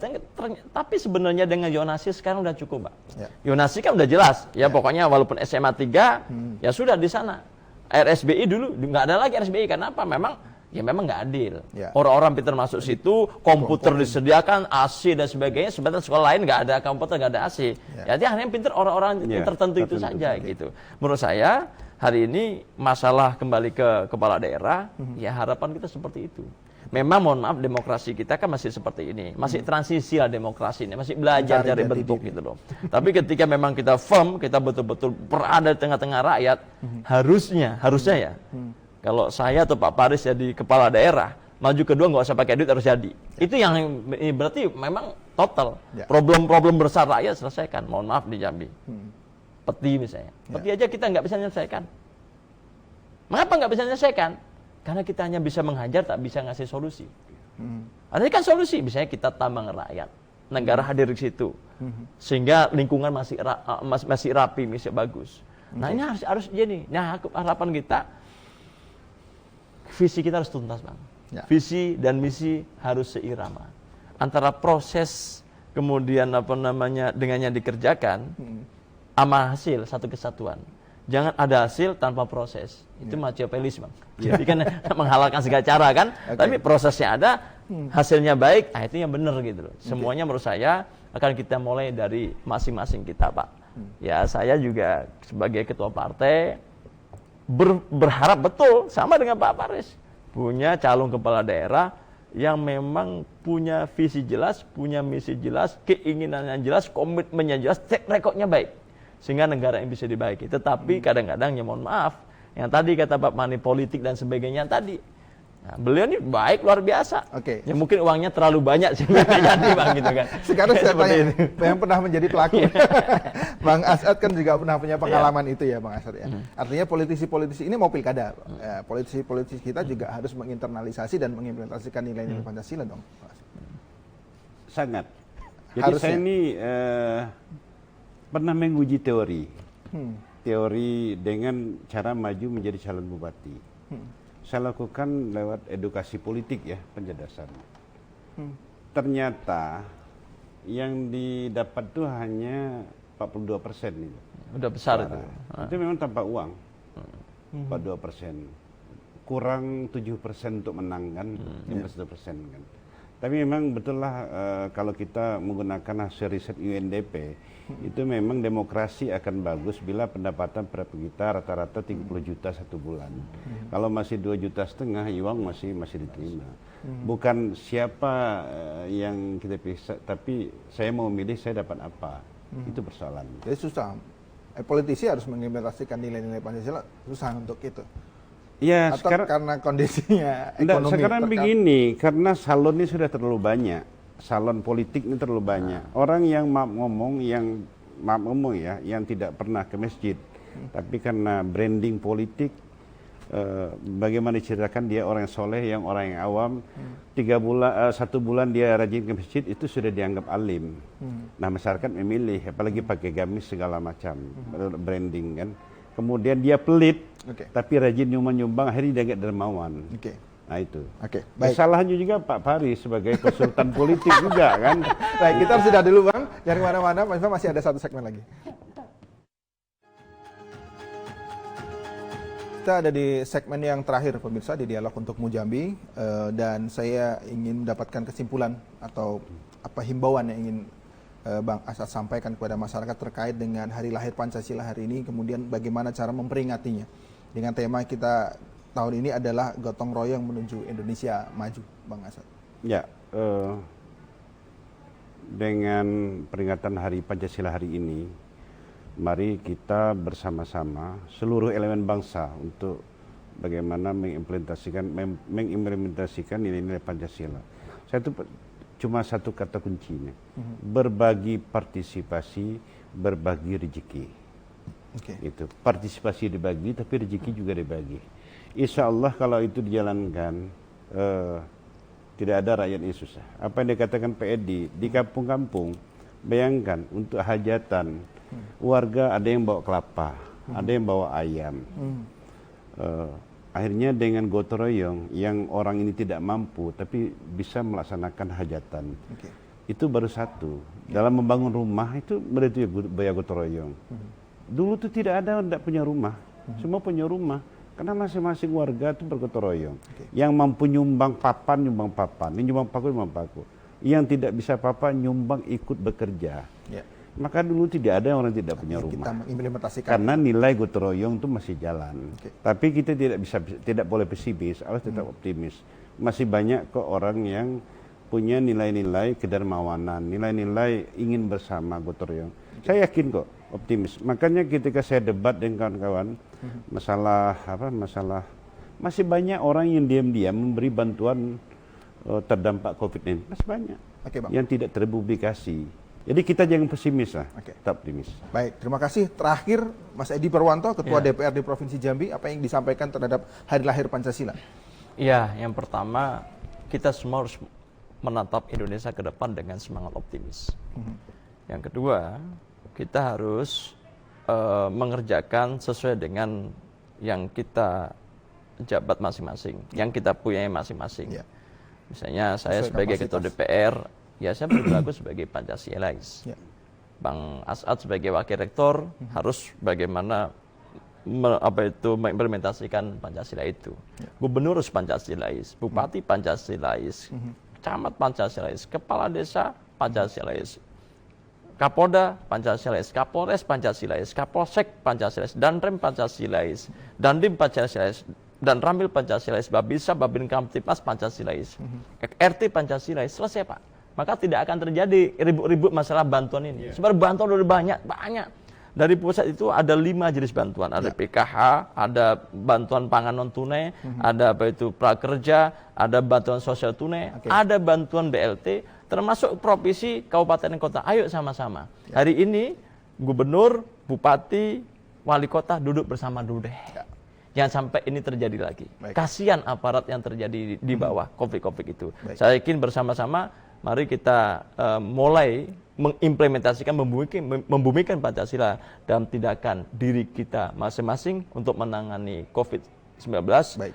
tapi sebenarnya dengan Yonasi sekarang udah cukup, Pak. Yonasi kan udah jelas, ya pokoknya walaupun SMA 3, ya sudah di sana. RSBI dulu nggak ada lagi RSBI, karena apa? Memang nggak adil. Orang-orang pintar masuk situ, komputer disediakan, AC dan sebagainya. Sebenarnya sekolah lain nggak ada komputer, nggak ada AC. Jadi hanya pintar orang-orang tertentu itu saja gitu. Menurut saya hari ini masalah kembali ke kepala daerah, ya harapan kita seperti itu. Memang mohon maaf demokrasi kita kan masih seperti ini, masih transisi lah demokrasi ini, masih belajar cari bentuk gitu loh. Tapi ketika memang kita firm, kita betul-betul berada di tengah-tengah rakyat, harusnya ya. Kalau saya atau Pak Paris jadi kepala daerah, maju kedua nggak usah pakai duit harus jadi. Itu yang berarti memang total. Problem-problem besar rakyat selesaikan. Mohon maaf di Jambi. Peti misalnya. Peti aja kita nggak bisa menyelesaikan. Mengapa nggak bisa menyelesaikan? Karena kita hanya bisa menghajar, tak bisa ngasih solusi. Ada kan solusi, misalnya kita tambang rakyat. Negara hadir di situ. Sehingga lingkungan masih rapi, masih bagus. Nah ini harus jadi. Nah harapan kita, visi kita harus tuntas, Bang. Visi dan misi harus seirama. Antara proses kemudian dengannya dikerjakan sama hasil satu kesatuan. Jangan ada hasil tanpa proses. Itu Machiavellis, Bang. Jadi kan menghalalkan segala cara kan, tapi prosesnya ada, hasilnya baik, itu yang benar gitu loh. Semuanya menurut saya akan kita mulai dari masing-masing kita, Pak. Ya, saya juga sebagai ketua partai berharap betul sama dengan Pak Paris punya calon kepala daerah yang memang punya visi jelas, punya misi jelas, keinginan yang jelas, komitmennya jelas, track recordnya baik, sehingga negara yang bisa dibaiki. Tetapi kadang-kadang ya mohon maaf, yang tadi kata Pak Mani politik dan sebagainya tadi, nah, beliau ini baik luar biasa. Ya mungkin uangnya terlalu banyak sehingga jadi, Bang, gitu kan. Sekarang saya tanya yang pernah menjadi pelaku. Bang As'ad kan juga pernah punya pengalaman itu ya, Bang As'ad ya. Artinya politisi-politisi ini mau pilkada, politisi-politisi kita juga harus menginternalisasi dan mengimplementasikan nilai-nilai Pancasila dong. Sangat. Jadi saya ini pernah menguji teori. Teori dengan cara maju menjadi calon bupati. Saya lakukan lewat edukasi politik ya, pencerdasan. Ternyata yang didapat tuh hanya 42% itu. Udah besar itu. Itu memang tanpa uang. 42%. Kurang 7% untuk menang kan, 51% kan. Tapi memang betul lah kalau kita menggunakan hasil riset UNDP, itu memang demokrasi akan bagus bila pendapatan per kita rata-rata 30 juta satu bulan. Kalau masih 2,5 juta, uang masih diterima. Bukan siapa yang kita pilih, tapi saya mau milih saya dapat apa. Itu persoalan. Jadi susah. Politisi harus mengimplementasikan nilai-nilai Pancasila, susah untuk itu. Ya, atau sekarang, karena kondisinya ekonomi. Sekarang begini, karena salon ini sudah terlalu banyak. Salon politik ini terlalu banyak. Orang yang maaf ngomong yang tidak pernah ke masjid, tapi karena branding politik, bagaimana diceritakan dia orang yang soleh, yang orang yang awam, 1 bulan dia rajin ke masjid, itu sudah dianggap alim. Nah, masyarakat memilih, apalagi pakai gamis segala macam, branding kan. Kemudian dia pelit, tapi rajin nyumbang, akhirnya dia agak dermawan. Nah itu. Baik. Salahnya juga Pak Paris sebagai konsultan politik juga kan. Baik, kita harus sudah dulu, Bang. Jangan kemana-mana, masih ada satu segmen lagi. Kita ada di segmen yang terakhir, pemirsa, di Dialog untuk Mujambi. Dan saya ingin mendapatkan kesimpulan atau apa himbauan yang ingin Bang As'ad sampaikan kepada masyarakat terkait dengan hari lahir Pancasila hari ini, kemudian bagaimana cara memperingatinya. Dengan tema kita tahun ini adalah gotong royong menuju Indonesia maju, Bang As'ad. Ya, dengan peringatan hari Pancasila hari ini, mari kita bersama-sama seluruh elemen bangsa untuk bagaimana mengimplementasikan nilai-nilai Pancasila. Saya itu cuma satu kata kuncinya, berbagi partisipasi, berbagi rezeki. Itu partisipasi dibagi, tapi rezeki juga dibagi. Insya Allah kalau itu dijalankan, tidak ada rakyat yang susah. Apa yang dikatakan Pak Edi, di kampung-kampung, bayangkan untuk hajatan, warga ada yang bawa kelapa, ada yang bawa ayam. Akhirnya dengan gotong royong yang orang ini tidak mampu tapi bisa melaksanakan hajatan. Itu baru satu. Dalam membangun rumah itu berarti bayar gotong royong. Dulu tuh tidak ada yang tidak punya rumah, semua punya rumah. Karena masing-masing warga itu bergotong royong. Yang mampu nyumbang papan, nyumbang papan. Ini nyumbang paku, nyumbang paku. Yang tidak bisa papan, nyumbang ikut bekerja. Maka dulu tidak ada orang tidak punya rumah. Kita mengimplementasikan. Karena nilai gotong royong itu masih jalan. Tapi kita tidak boleh pesimis, harus tetap optimis. Masih banyak kok orang yang punya nilai-nilai kedermawanan, nilai-nilai ingin bersama gotong royong. Saya yakin kok, optimis. Makanya ketika saya debat dengan kawan-kawan, masalah masih banyak orang yang diam-diam memberi bantuan terdampak COVID-19, masih banyak yang tidak terpublikasi. Jadi kita jangan pesimis lah, tetap optimis. Baik, terima kasih. Terakhir, Mas Edi Purwanto, Ketua DPRD Provinsi Jambi, apa yang disampaikan terhadap Hari Lahir Pancasila? Ya, yang pertama kita semua harus menatap Indonesia ke depan dengan semangat optimis. Yang kedua, kita harus mengerjakan sesuai dengan yang kita jabat masing-masing, yang kita punya masing-masing. Misalnya saya sebagai Ketua DPR, ya saya berlaku sebagai Pancasilais. Bang As'ad sebagai Wakil Rektor harus bagaimana mengimplementasikan Pancasila itu. Gubernur harus Pancasilais, Bupati Pancasilais, Camat Pancasilais, Kepala Desa Pancasilais, Kapolda Pancasilais, Kapolres Pancasilais, Kapolsek Pancasilais, Danrem Pancasilais, Dandim Pancasilais, dan Ramil Pancasilais, Babinsa, Babin Kamtipmas Pancasilais, RT Pancasilais, selesai Pak. Maka tidak akan terjadi ribut-ribut masalah bantuan ini. Sebenarnya bantuan udah banyak. Dari pusat itu ada 5 jenis bantuan, ada PKH, ada bantuan pangan non tunai, ada prakerja, ada bantuan sosial tunai, ada bantuan BLT, termasuk provinsi, kabupaten dan kota. Ayo sama-sama. Hari ini gubernur, bupati, wali kota duduk bersama dulu deh. Jangan sampai ini terjadi lagi. Kasihan aparat yang terjadi di bawah konflik-konflik itu. Saya yakin bersama-sama mari kita mulai mengimplementasikan, membumikan Pancasila dalam tindakan diri kita masing-masing untuk menangani COVID-19,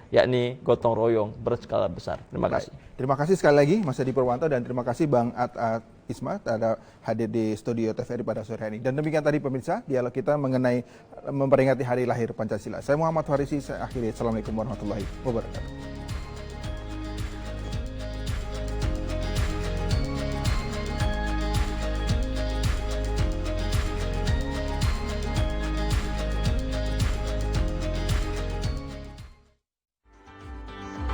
yakni gotong royong berskala besar. Terima kasih. Terima kasih sekali lagi Mas Edi Purwanto dan terima kasih Bang At Isma ada hadir di studio TVRI pada sore hari ini. Dan demikian tadi pemirsa dialog kita mengenai memperingati Hari Lahir Pancasila. Saya Muhammad Farisi, saya akhiri. Assalamualaikum warahmatullahi wabarakatuh.